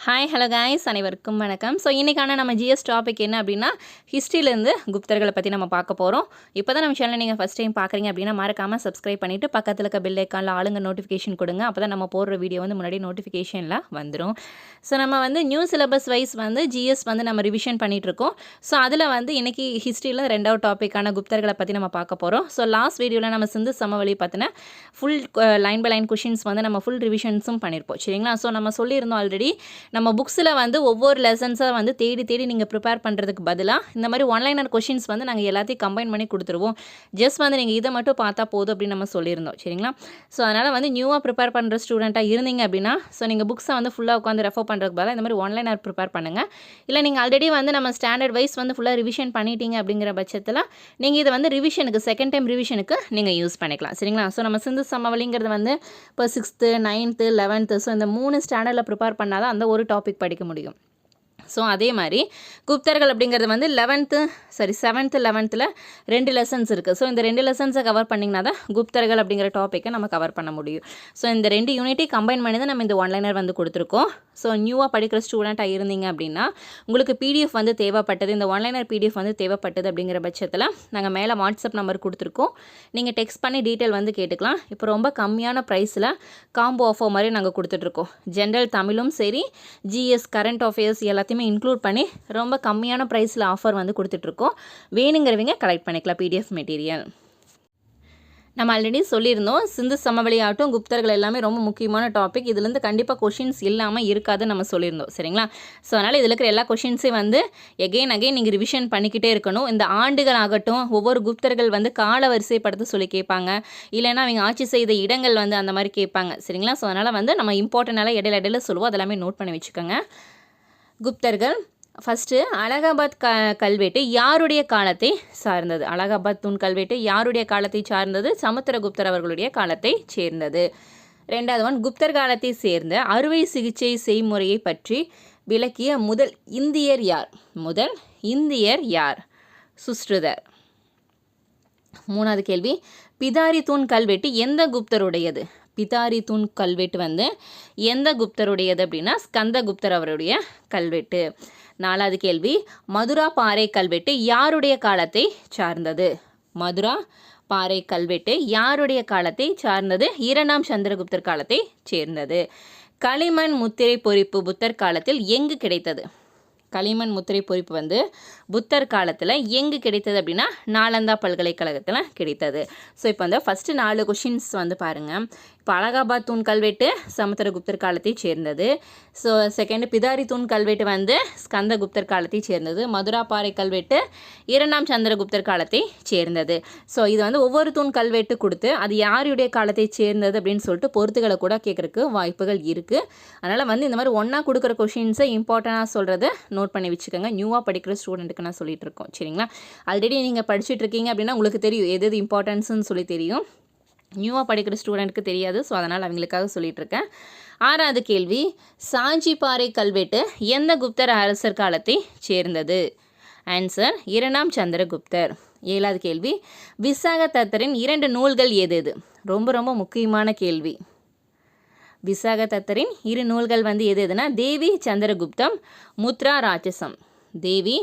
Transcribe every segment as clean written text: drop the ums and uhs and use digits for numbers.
Hi hello guys, அனைவருக்கும் வணக்கம். So இன்றைக்கான நம்ம ஜிஎஸ் டாபிக் என்ன அப்படின்னா, ஹிஸ்ட்ரியிலேருந்து குப்தர்களை பற்றி நம்ம பார்க்க போகிறோம். இப்போ தான் நம்ம சேனல் நீங்கள் ஃபஸ்ட் டைம் பார்க்குறீங்க அப்படின்னா மறக்காமல் சப்ஸ்கிரைப் பண்ணிவிட்டு பக்கத்தில் இருக்க பெல் ஐக்கானில் ஆளுங்க நோட்டிஃபிகேஷன் கொடுங்க. அப்போ தான் நம்ம போடுற வீடியோ முன்னாடி நோட்டிஃபிகேஷனில் வந்துடும். ஸோ நம்ம நியூ சிலபஸ் வைஸ் ஜிஎஸ் நம்ம ரிவிஷன் பண்ணிகிட்ருக்கோம். ஸோ அதில் இன்றைக்கி ஹிஸ்ட்ரியில் 2வது டாப்பிக்கான குப்தர்களை பற்றி நம்ம பார்க்க போகிறோம். ஸோ லாஸ்ட் வீடியோவில் நம்ம சிந்து சமவெளி பற்றின full line by line questions நம்ம ஃபுல் ரிவிஷன்ஸும் பண்ணியிருப்போம். சரிங்களா? ஸோ நம்ம சொல்லியிருந்தோம் ஆல்ரெடி, நம்ம புக்ஸில் ஒவ்வொரு லெசன்ஸாக தேடி நீங்கள் ப்ரிப்பேர் பண்ணுறதுக்கு பதிலாக இந்த மாதிரி ஒன்லைனர் கொஷின்ஸ் நாங்கள் எல்லாத்தையும் கம்பைன் பண்ணி கொடுத்துருவோம். ஜஸ்ட் நீங்கள் இதை மட்டும் பார்த்தா போதும் அப்படின்னு நம்ம சொல்லியிருந்தோம். சரிங்களா? ஸோ அதனால் நியூவாக ப்ரிப்பேர் பண்ணுற ஸ்டூடெண்ட்டாக இருந்தீங்க அப்படின்னா, ஸோ நீங்கள் புக்ஸை ஃபுல்லாக உட்காந்து ரெஃபர் பண்ணுறதுக்கு பதிலாக இந்த மாதிரி ஒன்லைனர் ப்ரிப்பேர் பண்ணுங்கள். இல்லை நீங்கள் ஆல்ரெடி நம்ம ஸ்டாண்டர்ட் வைஸ் ஃபுல்லாக ரிவிஷன் பண்ணிட்டீங்க அப்படிங்கிற பட்சத்தில் நீங்கள் இதை ரிவிஷனுக்கு செகண்ட் டைம் ரிவிஷனுக்கு நீங்கள் யூஸ் பண்ணிக்கலாம். சரிங்களா? ஸோ நம்ம சிந்து சமவெளிங்கிறது இப்போ 6th 9th 11th ஸோ இந்த 3 ஸ்டாண்டர்டில் ப்ரிப்பேர் பண்ணால் தான் அந்த ஒரு டாபிக் படிக்க முடியும். ஸோ அதே மாதிரி குப்தர்கள் அப்படிங்கிறது 7th 11th 2 லெசன்ஸ் இருக்குது. ஸோ இந்த 2 லெசன்ஸை கவர் பண்ணிங்கன்னா தான் குப்தர்கள் அப்படிங்கிற டாப்பிக்கை நம்ம கவர் பண்ண முடியும். ஸோ இந்த 2 யூனிட்டையும் கம்பைன் பண்ணி தான் நம்ம இந்த ஒன்லைனர் கொடுத்துருக்கோம். ஸோ நியூவாக படிக்கிற ஸ்டூடெண்ட்டாக இருந்தீங்க அப்படின்னா உங்களுக்கு பிடிஎஃப் தேவைப்பட்டது, இந்த ஒன்லைனர் பிடிஎஃப் தேவைப்பட்டது அப்படிங்கிற பட்சத்தில் நாங்கள் மேலே வாட்ஸ்அப் நம்பர் கொடுத்துருக்கோம். நீங்கள் டெக்ஸ்ட் பண்ணி டீட்டெயில் கேட்டுக்கலாம். இப்போ ரொம்ப கம்மியான ப்ரைஸில் காம்போ ஆஃபர் மாதிரி நாங்கள் கொடுத்துட்ருக்கோம். ஜென்ரல் தமிழும் சரி, ஜிஎஸ் கரண்ட் அஃபேர்ஸ் எல்லாத்தையும் இன்க்ளூட் பண்ணி ரொம்ப கம்மியான ப்ரைஸில் ஆஃபர் கொடுத்துட்ருக்கோம். வேணுங்கிறவங்க கலெக்ட் பண்ணிக்கலாம் பிடிஎஃப் மெட்டீரியல். நம்ம ஆல்ரெடி சொல்லியிருந்தோம், சிந்து சமவெளி ஆகட்டும் குப்தர்கள் எல்லாமே ரொம்ப முக்கியமான டாபிக். இதுலேருந்து கண்டிப்பாக கொஷின்ஸ் இல்லாமல் இருக்காதுன்னு நம்ம சொல்லியிருந்தோம். சரிங்களா? ஸோ அதனால் இதில் இருக்கிற எல்லா கொஷின்ஸையும் எகெயின் நீங்கள் ரிவிஷன் பண்ணிக்கிட்டே இருக்கணும். இந்த ஆண்டுகள் ஆகட்டும், ஒவ்வொரு குப்தர்கள் கால வரிசைப்படுத்த சொல்லி கேட்பாங்க, இல்லைன்னா அவங்க ஆட்சி செய்த இடங்கள் அந்த மாதிரி கேட்பாங்க. சரிங்களா? ஸோ அதனால் நம்ம இம்பார்ட்டன்டாக இடையில சொல்லுவோம், அதெல்லாமே நோட் பண்ணி வச்சுக்கோங்க. குப்தர்கள் ஃபஸ்ட்டு அலகாபாத் கல்வெட்டு யாருடைய காலத்தை சார்ந்தது? அலகாபாத் தூண் கல்வெட்டு யாருடைய காலத்தை சார்ந்தது? சமுத்திரகுப்தர் அவர்களுடைய காலத்தை சேர்ந்தது. 2வது குப்தர் காலத்தை சேர்ந்த அறுவை சிகிச்சை செய்முறையை பற்றி விளக்கிய முதல் இந்தியர் யார்? சுஷ்ருதர். 3வது கேள்வி, பிதாரி தூண் கல்வெட்டு எந்த குப்தருடையது? பிதாரி தூண் கல்வெட்டு எந்த குப்தருடையது அப்படின்னா ஸ்கந்தகுப்தர் அவருடைய கல்வெட்டு. 4வது கேள்வி, மதுரா பாறை கல்வெட்டு யாருடைய காலத்தை சார்ந்தது? மதுரா பாறை கல்வெட்டு யாருடைய காலத்தை சார்ந்தது? 2ஆம் சந்திரகுப்தர் காலத்தை சேர்ந்தது. களிமண் முத்திரை பொறிப்பு புத்தர் காலத்தில் எங்கு கிடைத்தது? களிமண் முத்திரை பொறிப்பு புத்தர் காலத்தில் எங்கு கிடைத்தது அப்படின்னா நாலந்தா பல்கலைக்கழகத்தில் கிடைத்தது. ஸோ இப்போ ஃபஸ்ட்டு 4 கொஷின்ஸ் பாருங்கள். இப்போ அலகாபாத் தூண் கல்வெட்டு சமுத்திரகுப்தர் காலத்தை சேர்ந்தது. ஸோ செகண்ட் பிதாரி தூண் கல்வெட்டு ஸ்கந்தகுப்தர் காலத்தை சேர்ந்தது. மதுரா பாறை கல்வெட்டு 2ஆம் சந்திரகுப்தர் காலத்தை சேர்ந்தது. ஸோ இது ஒவ்வொரு தூண் கல்வெட்டு கொடுத்து அது யாருடைய காலத்தை சேர்ந்தது அப்படின்னு சொல்லிட்டு பொறுத்துகளை கூட கேட்குறக்கு வாய்ப்புகள் இருக்குது. அதனால் இந்த மாதிரி ஒன்றா கொடுக்குற கொஷின்ஸை இம்பார்ட்டண்ட்டாக சொல்கிறத நோட் பண்ணி வச்சுக்கோங்க. நியூவாக படிக்கிற ஸ்டூடெண்ட்டுக்கு நான் சொல்லிட்டு இருக்கோம். சரிங்களா? ஆல்ரெடி நீங்கள் படிச்சுட்டு இருக்கீங்க அப்படின்னா உங்களுக்கு தெரியும் எது இம்பார்ட்டன்ஸ்னு சொல்லி தெரியும். நியூவாக படிக்கிற ஸ்டூடெண்ட்டுக்கு தெரியாது. ஸோ அதனால் அவங்களுக்காக சொல்லிகிட்ருக்கேன். 6வது கேள்வி, சாஞ்சிப்பாறை கல்வெட்டு எந்த குப்தர் அரசர் காலத்தை சேர்ந்தது? ஆன்சர் 2ஆம் சந்திரகுப்தர். 7வது கேள்வி, விசாக தத்தரின் 2 நூல்கள் எது? ரொம்ப ரொம்ப முக்கியமான கேள்வி. விசாக தத்தரின் 2 நூல்கள் எதுனா தேவி சந்திரகுப்தம், முத்ரா ராட்சசம். தேவி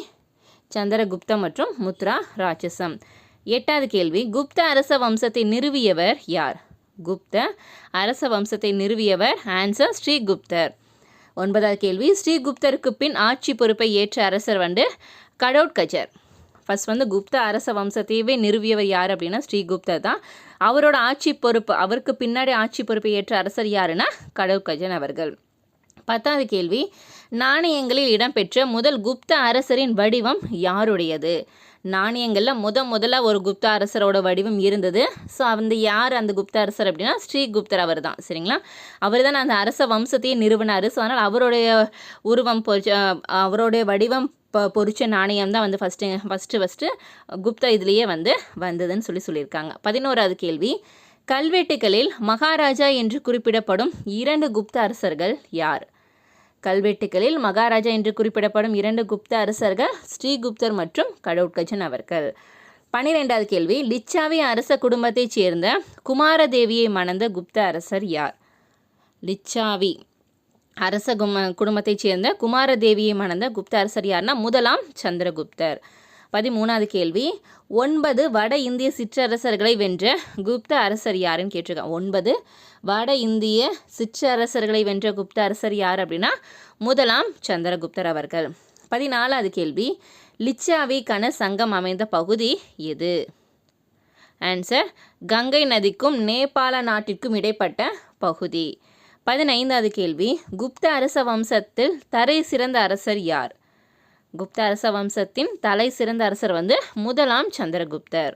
சந்திரகுப்தம் மற்றும் முத்ரா ராட்சசம். 8வது கேள்வி, குப்த அரச வம்சத்தை நிறுவியவர் யார்? குப்த அரச வம்சத்தை நிறுவியவர் ஆன்சர் ஸ்ரீகுப்தர். 9வது கேள்வி, ஸ்ரீகுப்தருக்கு பின் ஆட்சி பொறுப்பை ஏற்ற அரசர் கடோட்கச்சர். ஃபர்ஸ்ட் குப்த அரச வம்சத்தையவே நிறுவியவர் யார் அப்படின்னா ஸ்ரீகுப்தர் தான். அவரோட ஆட்சி பொறுப்பு, அவருக்கு பின்னாடி ஆட்சி பொறுப்பை ஏற்ற அரசர் யாருன்னா கடோட்கச்சன் அவர்கள். 10வது கேள்வி, நாணயங்களில் இடம்பெற்ற முதல் குப்த அரசரின் வடிவம் யாருடையது? நாணயங்களில் முதல்ல ஒரு குப்த அரசரோட வடிவம் இருந்தது. ஸோ யார் அந்த குப்த அரசர் அப்படின்னா ஸ்ரீகுப்தர் அவர் தான். சரிங்களா? அவர் தான் அந்த அரச வம்சத்தையே நிறுவனார். ஸோ அதனால் அவருடைய உருவம் அவருடைய வடிவம் பொறிச்ச நாணயம் தான் ஃபஸ்ட்டு குப்த இதுலேயே வந்ததுன்னு சொல்லியிருக்காங்க. 11வது கேள்வி, கல்வெட்டுகளில் மகாராஜா என்று குறிப்பிடப்படும் 2 குப்த அரசர்கள் யார்? கல்வெட்டுகளில் மகாராஜா என்று குறிப்பிடப்படும் 2 குப்த அரசர்கள் ஸ்ரீகுப்தர் மற்றும் கடோட்கச்சன் அவர்கள். 12வது கேள்வி, லிச்சாவி அரச குடும்பத்தைச் சேர்ந்த குமாரதேவியை மணந்த குப்த அரசர் யார்? லிச்சாவி அரச குடும்பத்தைச் சேர்ந்த குமாரதேவியை மணந்த குப்த அரசர் யாருன்னா முதலாம் சந்திரகுப்தர். 13வது கேள்வி, 9 வட இந்திய சிற்றரசர்களை வென்ற குப்த அரசர் யாருன்னு கேட்டிருக்காங்க. 9 வட இந்திய சிற்றரசர்களை வென்ற குப்த அரசர் யார் அப்படின்னா முதலாம் சந்திரகுப்தர் அவர்கள். 14வது கேள்வி, லிச்சாவிக்கான சங்கம் அமைந்த பகுதி எது? ஆன்சர், கங்கை நதிக்கும் நேபாள நாட்டிற்கும் இடைப்பட்ட பகுதி. 15வது கேள்வி, குப்த அரச வம்சத்தில் தலை சிறந்த அரசர் யார்? குப்த அரச வம்சத்தின் தலை சிறந்த அரசர் முதலாம் சந்திரகுப்தர்.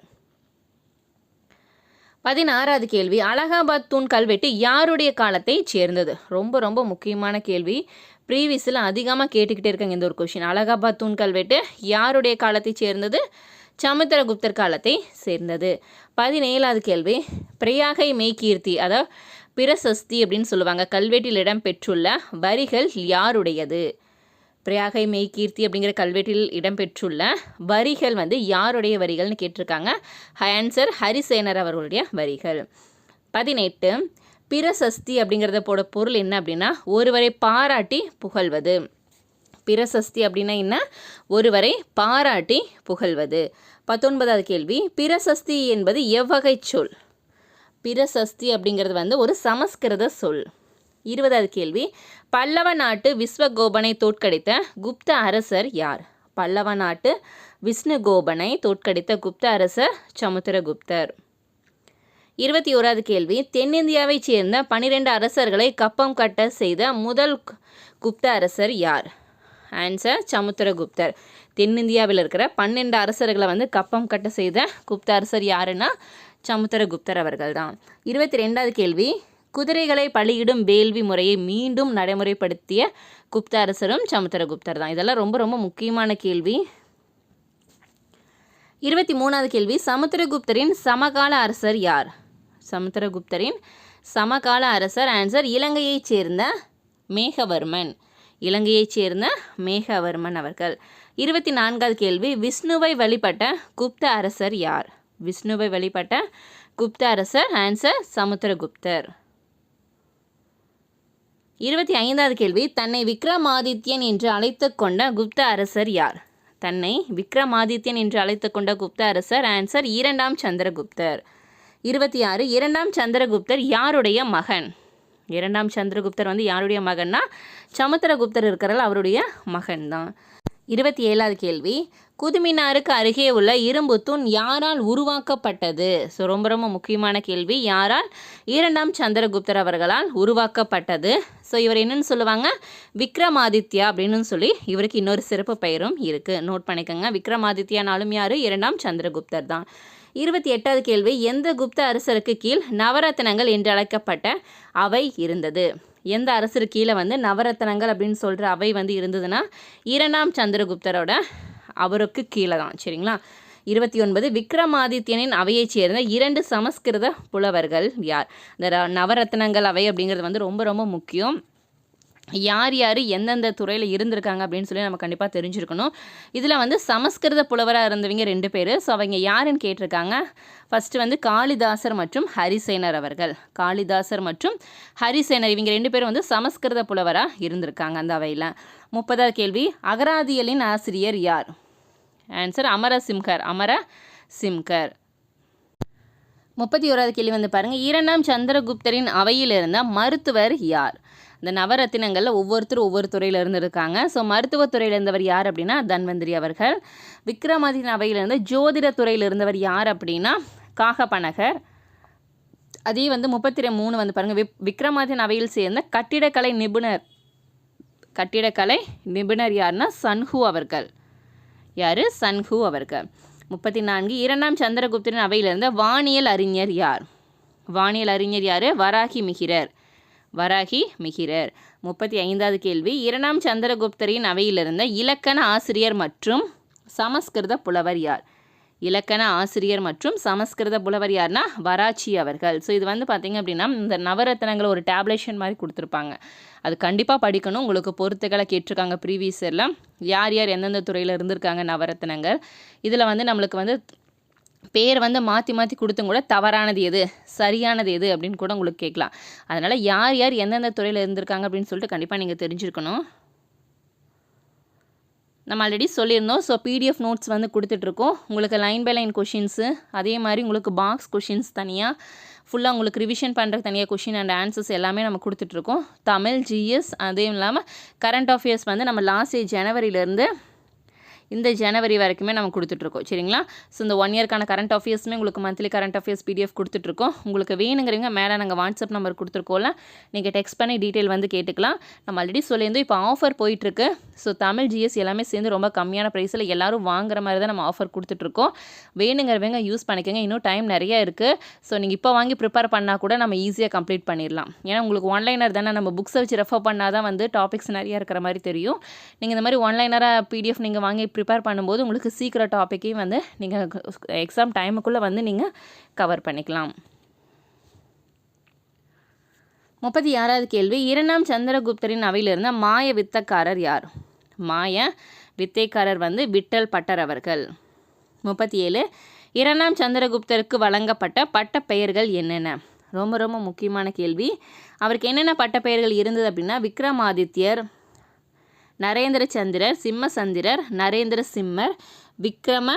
16வது கேள்வி, அலகாபாத் தூண் கல்வெட்டு யாருடைய காலத்தை சேர்ந்தது? ரொம்ப ரொம்ப முக்கியமான கேள்வி. ப்ரீவியஸில் அதிகமாக கேட்டுக்கிட்டே இருக்காங்க இந்த ஒரு கொஷின். அலகாபாத் தூண் கல்வெட்டு யாருடைய காலத்தை சேர்ந்தது? சமுத்திரகுப்தர் காலத்தை சேர்ந்தது. 17வது கேள்வி, பிரயாகை மெய்கீர்த்தி அதாவது பிரசஸ்தி அப்படின்னு சொல்லுவாங்க, கல்வெட்டில் இடம் பெற்றுள்ள வரிகள் யாருடையது? பிரயாகை மெய்கீர்த்தி அப்படிங்கிற கல்வெட்டில் இடம்பெற்றுள்ள வரிகள் யாருடைய வரிகள்னு கேட்டிருக்காங்க. ஆன்சர், ஹரிசேனர் அவர்களுடைய வரிகள். 18 பிரசஸ்தி அப்படிங்கிறத பொருள் என்ன அப்படின்னா ஒருவரை பாராட்டி புகழ்வது. பிரசஸ்தி அப்படின்னா என்ன? ஒருவரை பாராட்டி புகழ்வது. 19வது கேள்வி, பிரசஸ்தி என்பது எவ்வகை சொல்? பிரசஸ்தி அப்படிங்கிறது ஒரு சமஸ்கிருத சொல். 20வது கேள்வி, பல்லவ நாட்டு விஸ்வகோபனை தோற்கடித்த குப்த அரசர் யார்? பல்லவ நாட்டு விஷ்ணுகோபனை தோற்கடித்த குப்த அரசர் சமுத்திரகுப்தர். 21வது கேள்வி, தென்னிந்தியாவைச் சேர்ந்த 12 அரசர்களை கப்பம் கட்ட செய்த முதல் குப்த அரசர் யார்? ஆன்சர், சமுத்திரகுப்தர். தென்னிந்தியாவில் இருக்கிற 12 அரசர்களை கப்பம் கட்ட செய்த குப்த அரசர் யாருன்னா சமுத்திரகுப்தர் அவர்கள் தான். 22வது கேள்வி, குதிரைகளை பலியிடும் வேள்வி முறையை மீண்டும் நடைமுறைப்படுத்திய குப்த அரசரும் சமுத்திரகுப்தர் தான். இதெல்லாம் ரொம்ப ரொம்ப முக்கியமான கேள்வி. 23வது கேள்வி, சமுத்திரகுப்தரின் சமகால அரசர் யார்? சமுத்திரகுப்தரின் சமகால அரசர் ஆன்சர், இலங்கையைச் சேர்ந்த மேகவர்மன். இலங்கையைச் சேர்ந்த மேகவர்மன் அவர்கள். 24வது கேள்வி, விஷ்ணுவை வழிபட்ட குப்த அரசர் யார்? விஷ்ணுவை வழிபட்ட குப்த அரசர் ஆன்சர், சமுத்திரகுப்தர். 25வது கேள்வி, தன்னை விக்ரமாதித்யன் என்று அழைத்து கொண்ட குப்த அரசர் யார்? தன்னை விக்ரமாதித்யன் என்று அழைத்து கொண்ட குப்த அரசர் ஆன்சர், 2ஆம் சந்திரகுப்தர். 26 2ஆம் சந்திரகுப்தர் யாருடைய மகன்? 2ஆம் சந்திரகுப்தர் யாருடைய மகன்னா சமுத்திரகுப்தர் இருக்கிறார், அவருடைய மகன் தான். 27வது கேள்வி, குதுமினாருக்கு அருகே உள்ள இரும்பு தூண் யாரால் உருவாக்கப்பட்டது? ஸோ ரொம்ப ரொம்ப முக்கியமான கேள்வி. யாரால்? 2ஆம் சந்திரகுப்தர் அவர்களால் உருவாக்கப்பட்டது. ஸோ இவர் என்னன்னு சொல்லுவாங்க? விக்ரமாதித்யா அப்படின்னு சொல்லி இவருக்கு இன்னொரு சிறப்பு பெயரும் இருக்குது, நோட் பண்ணிக்கோங்க. விக்ரமாதித்யானாலும் யார்? 2ஆம் சந்திரகுப்தர் தான். 28வது கேள்வி, எந்த குப்த அரசருக்கு கீழ் நவரத்னங்கள் என்று அழைக்கப்பட்ட அவை இருந்தது? எந்த அரசருக்கு கீழே நவரத்னங்கள் அப்படின்னு சொல்கிற அவை இருந்ததுன்னா 2ஆம் சந்திரகுப்தரோட அவருக்கு கீழே தான். சரிங்களா? 29 விக்ரமாதித்யனின் அவையைச் சேர்ந்த 2 சமஸ்கிருத புலவர்கள் யார்? இந்த நவரத்னங்கள் அவை அப்படிங்கிறது ரொம்ப ரொம்ப முக்கியம். யார் யார் எந்தெந்த துறையில் இருந்திருக்காங்க அப்படின்னு சொல்லி நம்ம கண்டிப்பாக தெரிஞ்சிருக்கணும். இதில் சமஸ்கிருத புலவராக இருந்தவங்க 2 பேர். ஸோ அவங்க யாருன்னு கேட்டிருக்காங்க. ஃபஸ்ட்டு காளிதாசர் மற்றும் ஹரிசேனர் அவர்கள். காளிதாசர் மற்றும் ஹரிசேனர் இவங்க 2 பேரும் சமஸ்கிருத புலவராக இருந்திருக்காங்க அந்த அவையில். 30வது கேள்வி, அகராதியலின் ஆசிரியர் யார்? ஆன்சர், அமரசிம்ஹர். அமரசிம்ஹர். 31வது கேள்வி பாருங்கள், 2ஆம் சந்திரகுப்தரின் அவையில் இருந்த மருத்துவர் யார்? இந்த நவரத்தினங்களில் ஒவ்வொருத்தரும் ஒவ்வொரு துறையில் இருந்திருக்காங்க. ஸோ மருத்துவத்துறையில் இருந்தவர் யார் அப்படின்னா தன்வந்திரி அவர்கள். விக்ரமாதித்யன் அவையிலிருந்து ஜோதிட துறையில் இருந்தவர் யார் அப்படின்னா காகபனகர். அதே 33 பாருங்கள், விக்ரமாதித்யன் அவையில் சேர்ந்த கட்டிடக்கலை நிபுணர் யாருன்னா சன்ஹு அவர்கள். யார்? சன்ஹு அவர்கள். 34 2ஆம் சந்திரகுப்தரின் அவையிலிருந்த வானியல் அறிஞர் யார்? வானியல் அறிஞர் யார்? வராகி மிகிரர். 35வது கேள்வி, 2ஆம் சந்திரகுப்தரின் அவையிலிருந்த இலக்கண ஆசிரியர் மற்றும் சமஸ்கிருத புலவர் யார்? இலக்கண ஆசிரியர் மற்றும் சமஸ்கிருத புலவர் யார்னா வராச்சி அவர்கள். ஸோ இது பார்த்திங்க அப்படின்னா இந்த நவரத்னங்களை ஒரு டேப்லேஷன் மாதிரி கொடுத்துருப்பாங்க, அது கண்டிப்பாக படிக்கணும். உங்களுக்கு பொறுத்துக்களை கேட்டிருக்காங்க ப்ரீவியஸ் இயரில், யார் யார் எந்தெந்த துறையில் இருந்திருக்காங்க நவரத்னங்கள். இதில் நம்மளுக்கு பேர் வந்து மாற்றி மாற்றி கொடுத்தும் கூட தவறானது எது சரியானது எது அப்படின்னு கூட உங்களுக்கு கேட்கலாம். அதனால் யார் யார் எந்தெந்த துறையில் இருந்திருக்காங்க அப்படின்னு சொல்லிட்டு கண்டிப்பாக நீங்கள் தெரிஞ்சிருக்கணும். நம்ம ஆல்ரெடி சொல்லியிருந்தோம். ஸோ பிடிஎஃப் நோட்ஸ் வந்து கொடுத்துட்ருக்கோம். உங்களுக்கு லைன் பை லைன் கொஷின்ஸு, அதே மாதிரி உங்களுக்கு பாக்ஸ் கொஷின்ஸ் தனியாக, ஃபுல்லாக உங்களுக்கு ரிவிஷன் பண்ணுறதுக்கு தனியாக கொஷின் அண்ட் ஆன்சர்ஸ் எல்லாமே நம்ம கொடுத்துட்ருக்கோம். தமிழ், ஜிஎஸ், அதே இல்லாமல் கரண்ட் அஃபேர்ஸ் வந்து நம்ம லாஸ்ட் ஜனவரியிலேருந்து இந்த ஜனவரி வரைக்குமே நம்ம கொடுத்துட்ருக்கோம். சரிங்களா? ஸோ இந்த 1 இயர்க்கான கரண்ட் அஃபேர்ஸுமே உங்களுக்கு மந்த்லி கரண்ட் அஃபேர்ஸ் பிடிஎஃப் கொடுத்துட்ருக்கோம். உங்களுக்கு வேணுங்கிறவங்க மேலே நாங்கள் வாட்ஸ்அப் நம்பர் கொடுத்துருக்கோம்ல, நீங்கள் டெக்ஸ்ட் பண்ணி டீட்டெயில் வந்து கேட்டுக்கலாம். நம்ம ஆல்ரெடி சொல்லியிருந்தோம், இப்போ ஆஃபர் போயிட்டுருக்கு. ஸோ தமிழ், ஜிஎஸ் எல்லாமே சேர்ந்து ரொம்ப கம்மியான ப்ரைஸில் எல்லோரும் வாங்குற மாதிரி தான் நம்ம ஆஃபர் கொடுத்துட்ருக்கோம். வேணுங்கிறவங்க யூஸ் பண்ணிக்கோங்க. இன்னும் டைம் நிறையா இருக்குது. ஸோ நீங்கள் இப்போ வாங்கி ப்ரிப்பேர் பண்ணால் கூட நம்ம ஈஸியாக கம்ப்ளீட் பண்ணிடலாம். ஏன்னா உங்களுக்கு ஒன்லைனர் தானே, நம்ம புக்ஸை வச்சு ரெஃபர் பண்ணால் தான் வந்து டாபிக்ஸ் நிறையா இருக்கிற மாதிரி தெரியும். நீங்கள் இந்த மாதிரி ஒன்லைனராக பிடிஎஃப் நீங்கள் வாங்கி ப்ரிப்பேர் பண்ணும்போது உங்களுக்கு சீக்கிரம் டாப்பிக்கையும் வந்து நீங்கள் எக்ஸாம் டைமுக்குள்ளே வந்து நீங்கள் கவர் பண்ணிக்கலாம். 36வது கேள்வி, 2ஆம் சந்திரகுப்தரின் அவையில் இருந்த மாய வித்தக்காரர் யார்? மாய வித்தைக்காரர் வந்து விட்டல் பட்டர் அவர்கள். 37, 2ஆம் சந்திரகுப்தருக்கு வழங்கப்பட்ட பட்ட பெயர்கள் என்னென்ன? ரொம்ப ரொம்ப முக்கியமான கேள்வி. அவருக்கு என்னென்ன பட்ட பெயர்கள் இருந்தது அப்படின்னா, விக்ரமாதித்யர், நரேந்திர சந்திரர், சிம்மசந்திரர், நரேந்திர சிம்மர், விக்ரம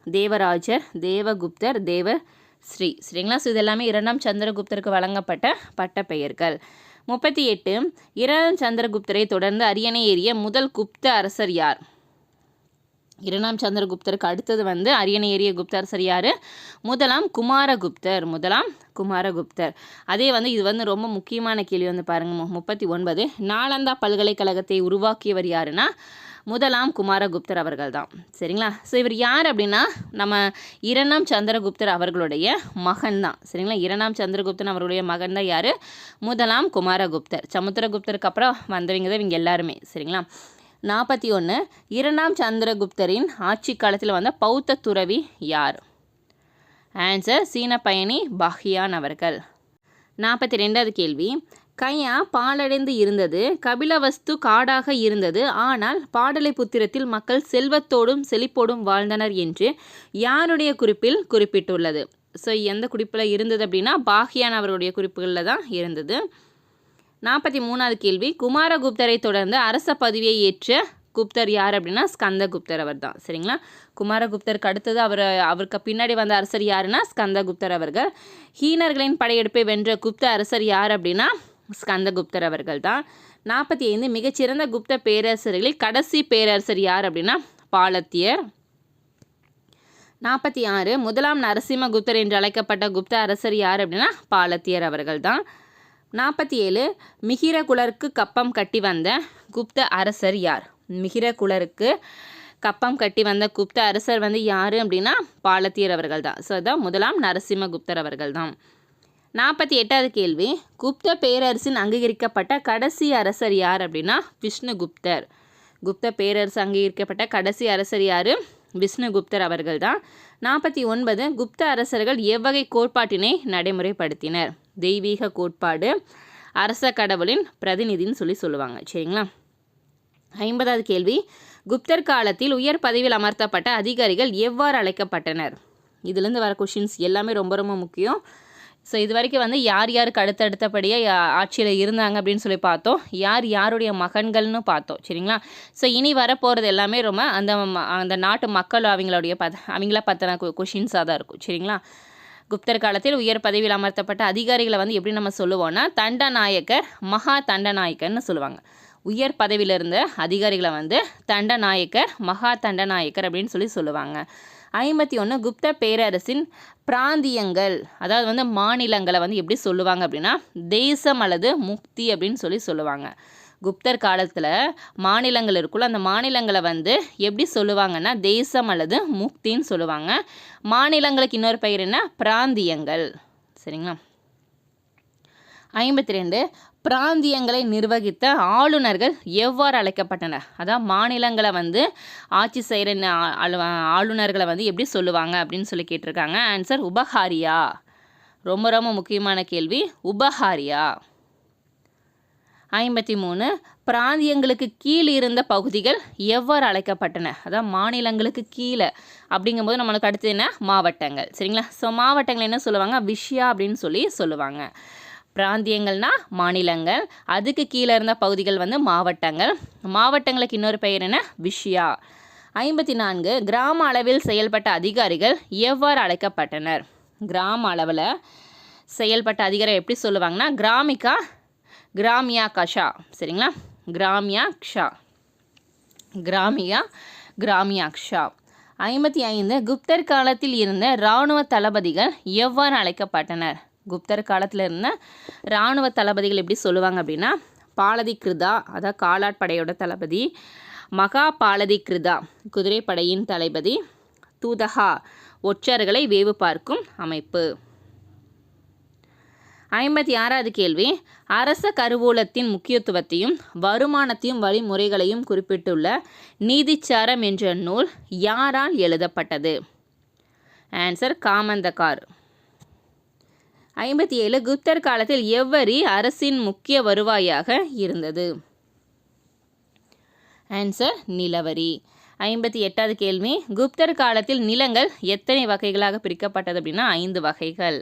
தேவராஜர், தேவகுப்தர், தேவஸ்ரீ. சரிங்களா? ஸோ இதெல்லாமே 2ஆம் சந்திரகுப்தருக்கு வழங்கப்பட்ட பட்ட பெயர்கள். 38, 2ஆம் சந்திரகுப்தரை தொடர்ந்து அரியணை ஏறிய முதல் குப்த அரசர் யார்? 2ஆம் சந்திரகுப்தருக்கு அடுத்தது வந்து அரியணை ஏறிய குப்த அரசர் யார்? முதலாம் குமாரகுப்தர். அதே வந்து இது வந்து ரொம்ப முக்கியமான கேள்வி வந்து பாருங்க. 39, நாலந்தா பல்கலைக்கழகத்தை உருவாக்கியவர் யாருன்னா முதலாம் குமாரகுப்தர் அவர்கள் தான். சரிங்களா? ஸோ இவர் யார் அப்படின்னா நம்ம 2ஆம் சந்திரகுப்தர் அவர்களுடைய மகன் தான். சரிங்களா? 2ஆம் சந்திரகுப்தன் அவர்களுடைய மகன் தான் யார்? முதலாம் குமாரகுப்தர். சமுத்திரகுப்தருக்கு அப்புறம் வந்தவங்க தான் இவங்க எல்லாருமே. சரிங்களா? 41, 2ஆம் சந்திரகுப்தரின் ஆட்சி காலத்தில் வந்த பௌத்த துறவி யார்? ஆன்சர் சீன பயணி பாஹ்யான் அவர்கள். 42வது கேள்வி, கையா பாலடைந்து இருந்தது, கபிலவஸ்து காடாக இருந்தது, ஆனால் பாடலிபுத்திரத்தில் மக்கள் செல்வத்தோடும் செழிப்போடும் வாழ்ந்தனர் என்று யாருடைய குறிப்பில் குறிப்பிட்டுள்ளது? ஸோ எந்த குறிப்பில் இருந்தது அப்படின்னா பாஹ்யான் அவருடைய குறிப்புகளில் தான் இருந்தது. 43வது கேள்வி, குமாரகுப்தரை தொடர்ந்து அரச பதவியை ஏற்ற குப்தர் யார் அப்படின்னா ஸ்கந்தகுப்தர் அவர் தான். சரிங்களா? குமாரகுப்தருக்கு அடுத்தது அவருக்கு பின்னாடி வந்த அரசர் யாருன்னா ஸ்கந்தகுப்தர் அவர்கள். ஹீனர்களின் படையெடுப்பை வென்ற குப்த அரசர் யார் அப்படின்னா ஸ்கந்தகுப்தர் அவர்கள் தான். 45, மிகச்சிறந்த குப்த பேரரசர்களில் கடைசி பேரரசர் யார் அப்படின்னா பாலத்தியர். 46, முதலாம் நரசிம்மகுப்தர் என்று அழைக்கப்பட்ட குப்த அரசர் யார் அப்படின்னா பாலத்தியர் அவர்கள் தான். 47, மிகிரகுலருக்கு கப்பம் கட்டி வந்த குப்த அரசர் யார்? மிகிரகுலருக்கு கப்பம் கட்டி வந்த குப்த அரசர் வந்து யார் அப்படின்னா பாலத்தியர் அவர்கள் தான். ஸோ அதுதான் முதலாம் நரசிம்மகுப்தர் அவர்கள் தான். 48வது கேள்வி, குப்த பேரரசின் அங்கீகரிக்கப்பட்ட கடைசி அரசர் யார் அப்படின்னா விஷ்ணுகுப்தர். குப்த பேரரசு அங்கீகரிக்கப்பட்ட கடைசி அரசர் யார்? விஷ்ணுகுப்தர் அவர்கள் தான். 49, குப்த அரசர்கள் எவ்வகை கோட்பாட்டினை நடைமுறைப்படுத்தினர்? தெய்வீக கோட்பாடு, அரச கடவுளின் பிரதிநிதின்னு சொல்லுவாங்க. சரிங்களா? 50வது கேள்வி, குப்தர் காலத்தில் உயர் பதவியில் அமர்த்தப்பட்ட அதிகாரிகள் எவ்வாறு அழைக்கப்பட்டனர்? இதுலேருந்து வர கொஷின்ஸ் எல்லாமே ரொம்ப ரொம்ப முக்கியம். ஸோ இது வரைக்கும் வந்து யார் யாருக்கு அடுத்தபடியாக ஆட்சியில் இருந்தாங்க அப்படின்னு சொல்லி பார்த்தோம், யாருடைய மகன்கள்னு பார்த்தோம். சரிங்களா? ஸோ இனி வரப்போகிறது எல்லாமே ரொம்ப அந்த நாட்டு மக்கள் அவங்கள பற்றின கொஷின்ஸாக தான் இருக்கும். சரிங்களா? குப்தர் காலத்தில் உயர் பதவியில் அமர்த்தப்பட்ட அதிகாரிகளை வந்து எப்படி நம்ம சொல்லுவோம்னா தண்டநாயக்கர், மகா தண்டநாயக்கர்னு சொல்லுவாங்க. உயர் பதவியில் இருந்த அதிகாரிகளை வந்து தண்டநாயக்கர், மகா தண்டநாயக்கர் அப்படின்னு சொல்லுவாங்க. 51, குப்த பேரரசின் பிராந்தியங்கள், அதாவது வந்து மாநிலங்களை வந்து எப்படி சொல்லுவாங்க அப்படின்னா தேசம் அல்லது முக்தி அப்படின்னு சொல்லுவாங்க. குப்தர் காலத்தில் மாநிலங்கள் இருக்குல்ல, அந்த மாநிலங்களை வந்து எப்படி சொல்லுவாங்கன்னா தேசம் அல்லது முக்தின்னு சொல்லுவாங்க. மாநிலங்களுக்கு இன்னொரு பெயர் என்ன? பிராந்தியங்கள். சரிங்களா? 52, பிராந்தியங்களை நிர்வகித்த ஆளுநர்கள் எவ்வாறு அழைக்கப்பட்டனர்? அதான் மாநிலங்களை வந்து ஆட்சி செய்கிற ஆளுநர்களை வந்து எப்படி சொல்லுவாங்க அப்படின்னு கேட்டிருக்காங்க. ஆன்சர் உபஹாரியா. ரொம்ப ரொம்ப முக்கியமான கேள்வி, உபஹாரியா. 53, பிராந்தியங்களுக்கு கீழ் இருந்த பகுதிகள் எவ்வாறு அழைக்கப்பட்டன? அதாவது மாநிலங்களுக்கு கீழே அப்படிங்கும்போது நம்மளுக்கு அடுத்து என்ன? மாவட்டங்கள். சரிங்களா? ஸோ மாவட்டங்கள் என்ன சொல்லுவாங்க? விஷயா அப்படின்னு சொல்லி சொல்லுவாங்க. பிராந்தியங்கள்னா மாநிலங்கள், அதுக்கு கீழே இருந்த பகுதிகள் வந்து மாவட்டங்கள். மாவட்டங்களுக்கு இன்னொரு பெயர் என்ன? விஷயா. 54 கிராம அளவில் செயல்பட்ட அதிகாரிகள் எவ்வாறு அழைக்கப்பட்டனர்? கிராம அளவில் செயல்பட்ட அதிகாரி எப்படி சொல்லுவாங்கன்னா கிராமிகா, கிராமியா கஷா. சரிங்களா? கிராமியாக்ஷா, கிராமியா, கிராமியாக்ஷா. 55 குப்தர் காலத்தில் இருந்த இராணுவ தளபதிகள் எவ்வாறு அழைக்கப்பட்டனர்? குப்தர் காலத்தில் இருந்த இராணுவ தளபதிகள் எப்படி சொல்லுவாங்க அப்படின்னா பாலதி கிருதா, அதாவது காலாட்படையோட தளபதி, மகா பாலதி கிருதா குதிரைப்படையின் தளபதி, தூதகா ஒற்றர்களை வேவு பார்க்கும் அமைப்பு. 56வது கேள்வி அரச கருவூலத்தின் முக்கியத்துவத்தையும் வருமானத்தையும் வழிமுறைகளையும் குறிப்பிட்டுள்ள நீதிச்சாரம் என்ற நூல் யாரால் எழுதப்பட்டது? ஆன்சர் காமந்தகார். 57 குப்தர் காலத்தில் எவ்வரி அரசின் முக்கிய வருவாயாக இருந்தது? ஆன்சர் நிலவரி. 58வது கேள்வி குப்தர் காலத்தில் நிலங்கள் எத்தனை வகைகளாக பிரிக்கப்பட்டது அப்படின்னா 5 வகைகள்.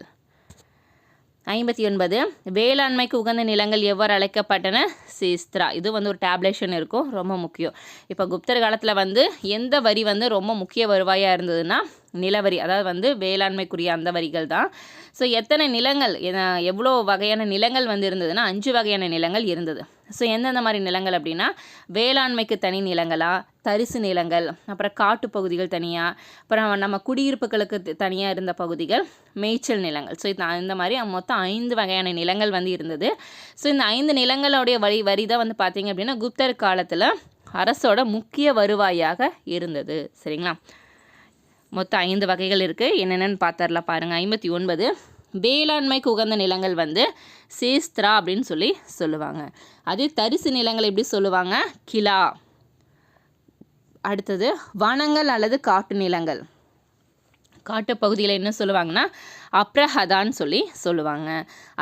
59 வேளாண்மைக்கு உகந்த நிலங்கள் எவ்வாறு அழைக்கப்பட்டன? சேஸ்திரா. இது வந்து ஒரு டேப்லேஷன் இருக்கும், ரொம்ப முக்கியம். இப்போ குப்தர் காலத்தில் வந்து எந்த வரி வந்து ரொம்ப முக்கிய வருவாயாக இருந்ததுன்னா நிலவரி, அதாவது வந்து வேளாண்மைக்குரிய அந்த வரிகள் தான். ஸோ எத்தனை நிலங்கள், எவ்வளோ வகையான நிலங்கள் வந்து இருந்ததுன்னா 5 வகையான நிலங்கள் இருந்தது. ஸோ எந்தெந்த மாதிரி நிலங்கள் அப்படின்னா வேளாண்மைக்கு தனி நிலங்களா, தரிசு நிலங்கள், அப்புறம் காட்டு பகுதிகள் தனியாக, அப்புறம் நம்ம குடியிருப்புகளுக்கு தனியாக இருந்த பகுதிகள், மேய்ச்சல் நிலங்கள். ஸோ இந்த மாதிரி மொத்தம் 5 வகையான நிலங்கள் வந்து இருந்தது. ஸோ இந்த 5 நிலங்களுடைய வரி தான் வந்து பார்த்திங்க அப்படின்னா குப்தர் காலத்தில் அரசோட முக்கிய வருவாயாக இருந்தது. சரிங்களா? மொத்தம் 5 வகைகள் இருக்குது, என்னென்னு பார்த்துடலாம் பாருங்கள். 59 வேளாண்மைக்கு உகந்த நிலங்கள் வந்து சேஸ்திரா அப்படின்னு சொல்லி சொல்லுவாங்க. அதே தரிசு நிலங்கள் எப்படி சொல்லுவாங்க? கிலா. அடுத்தது வனங்கள் அல்லது காட்டு நிலங்கள், காட்டுப்பகுதியில் என்ன சொல்லுவாங்கன்னா அப்ரஹதான்னு சொல்லி சொல்லுவாங்க.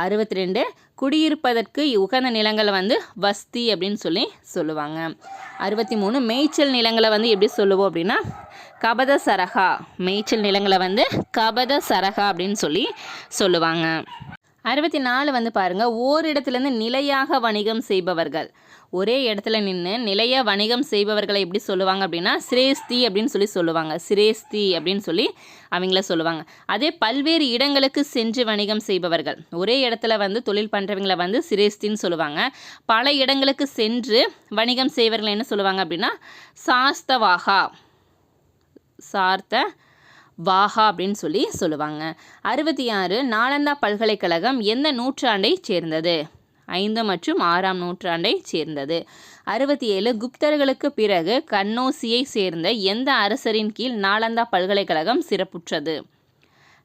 62 குடியிருப்பதற்கு உகந்த நிலங்களை வந்து வஸ்தி அப்படின்னு சொல்லி சொல்லுவாங்க. 63 மேய்ச்சல் நிலங்களை வந்து எப்படி சொல்லுவோம் அப்படின்னா கபத சரகா. மேய்ச்சல் நிலங்களை வந்து கபத சரகா அப்படின்னு சொல்லி சொல்லுவாங்க. 64 வந்து பாருங்கள் ஓரிடத்துலேருந்து நிலையாக வணிகம் செய்பவர்கள், ஒரே இடத்துல நின்று நிலைய வணிகம் செய்பவர்களை எப்படி சொல்லுவாங்க அப்படின்னா சிரேஸ்தி அப்படின்னு சொல்லி சொல்லுவாங்க. சிரேஸ்தி அப்படின்னு சொல்லி அவங்கள சொல்லுவாங்க. அதே பல்வேறு இடங்களுக்கு சென்று வணிகம் செய்பவர்கள், ஒரே இடத்துல வந்து தொழில் பண்ணுறவங்களை வந்து சிரேஸ்தின்னு சொல்லுவாங்க. பல இடங்களுக்கு சென்று வணிகம் செய்வர்கள் என்ன சொல்லுவாங்க அப்படின்னா சாஸ்தவாகா, சார்த்த வாகா அப்படின்னு சொல்லி சொல்லுவாங்க. 66 நாலந்தா பல்கலைக்கழகம் எந்த நூற்றாண்டை சேர்ந்தது? 5 மற்றும் 6ஆம் நூற்றாண்டை சேர்ந்தது. 67 குப்தர்களுக்கு பிறகு கன்னோசியை சேர்ந்த எந்த அரசரின் கீழ் நாலந்தா பல்கலைக்கழகம் சிறப்புற்றது?